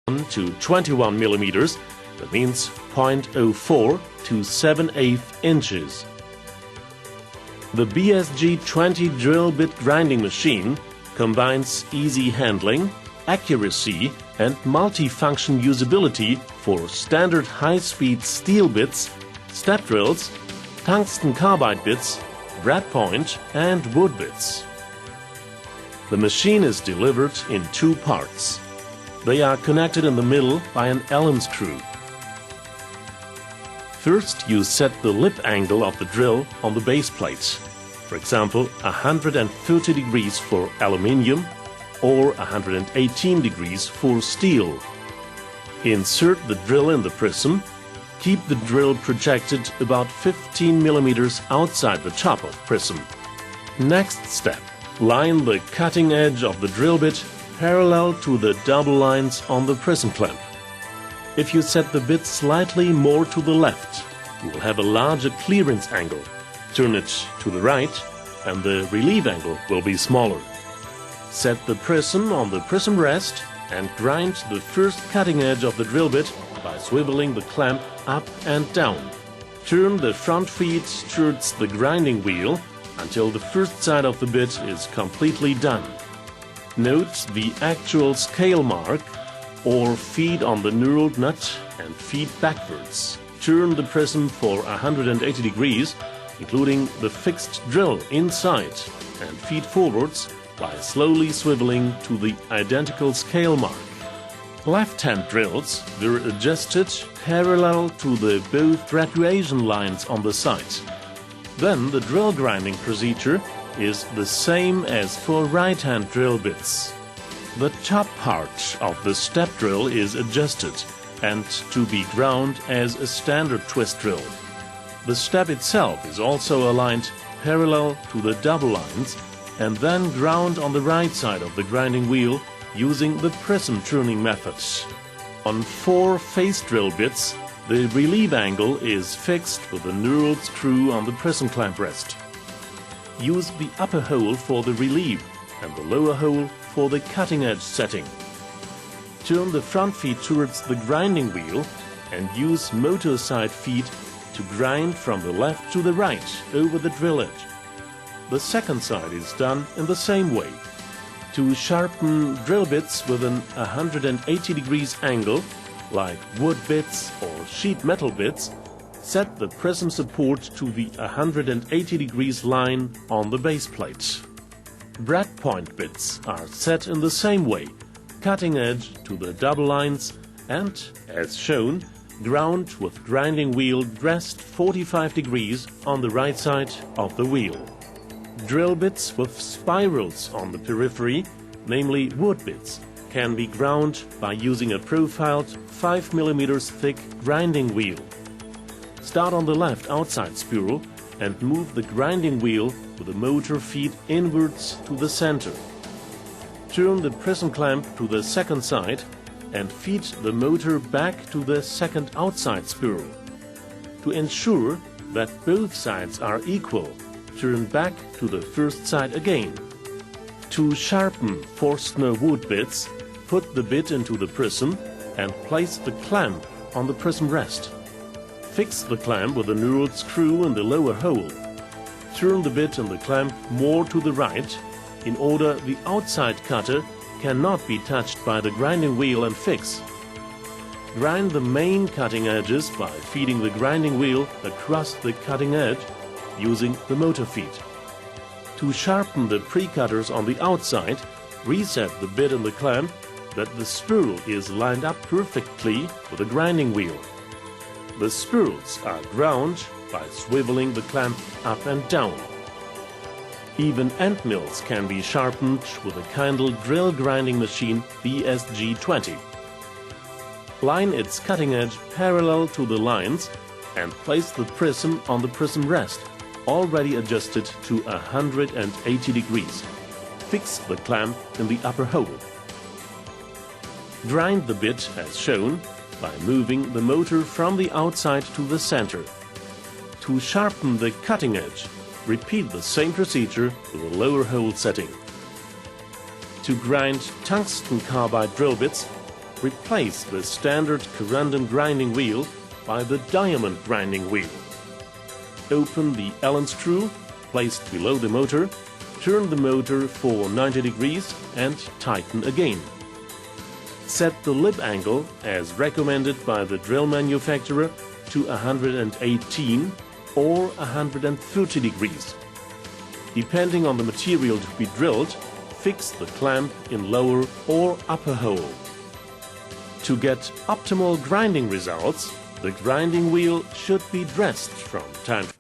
to 21 millimeters, that means 0.04 to 7/8 inches. The BSG-20 drill bit grinding machine combines easy handling, accuracy and multifunction usability for standard high-speed steel bits, step drills, tungsten carbide bits, brad point and wood bits. The machine is delivered in two parts. They are connected in the middle by an Allen screw. First, you set the lip angle of the drill on the base plate. For example, 130 degrees for aluminium or 118 degrees for steel. Insert the drill in the prism. Keep the drill projected about 15 millimeters outside the top of prism. Next step, line the cutting edge of the drill bit parallel to the double lines on the prism clamp. If you set the bit slightly more to the left, you will have a larger clearance angle. Turn it to the right and the relief angle will be smaller. Set the prism on the prism rest and grind the first cutting edge of the drill bit by swiveling the clamp up and down. Turn the front feed towards the grinding wheel until the first side of the bit is completely done. Note the actual scale mark or feed on the knurled nut and feed backwards. Turn the prism for 180 degrees, including the fixed drill inside, and feed forwards by slowly swiveling to the identical scale mark. Left-hand drills were adjusted parallel to the both graduation lines on the side. Then the drill grinding procedure is the same as for right-hand drill bits. The top part of the step drill is adjusted and to be ground as a standard twist drill. The step itself is also aligned parallel to the double lines and then ground on the right side of the grinding wheel using the prism turning method. On 4 face drill bits, the relief angle is fixed with a knurled screw on the prism clamp rest. Use the upper hole for the relief and the lower hole for the cutting edge setting. Turn the front feed towards the grinding wheel and use motor side feed to grind from the left to the right over the drill edge. The second side is done in the same way. To sharpen drill bits with an 180 degrees angle, like wood bits or sheet metal bits, set the prism support to the 180 degrees line on the base plate. Brad point bits are set in the same way, cutting edge to the double lines and, as shown, ground with grinding wheel dressed 45 degrees on the right side of the wheel. Drill bits with spirals on the periphery, namely wood bits, can be ground by using a profiled 5 mm thick grinding wheel. Start on the left outside spiral and move the grinding wheel with the motor feed inwards to the center. Turn the prism clamp to the second side and feed the motor back to the second outside spiral. To ensure that both sides are equal, turn back to the first side again. To sharpen Forstner wood bits, put the bit into the prism and place the clamp on the prism rest. Fix the clamp with a knurled screw in the lower hole. Turn the bit and the clamp more to the right in order the outside cutter cannot be touched by the grinding wheel and fix. Grind the main cutting edges by feeding the grinding wheel across the cutting edge using the motor feed. To sharpen the pre-cutters on the outside, reset the bit and the clamp that the spiral is lined up perfectly with the grinding wheel. The spirals are ground by swiveling the clamp up and down. Even end mills can be sharpened with a Kindle drill grinding machine BSG-20. Line its cutting edge parallel to the lines and place the prism on the prism rest, already adjusted to 180 degrees. Fix the clamp in the upper hole. Grind the bit as shown by moving the motor from the outside to the center. To sharpen the cutting edge, repeat the same procedure with a lower hole setting. To grind tungsten carbide drill bits, replace the standard corundum grinding wheel by the diamond grinding wheel. Open the Allen screw placed below the motor, turn the motor for 90 degrees and tighten again. Set the lip angle, as recommended by the drill manufacturer, to 118 or 130 degrees. Depending on the material to be drilled, fix the clamp in lower or upper hole. To get optimal grinding results, the grinding wheel should be dressed from time to time.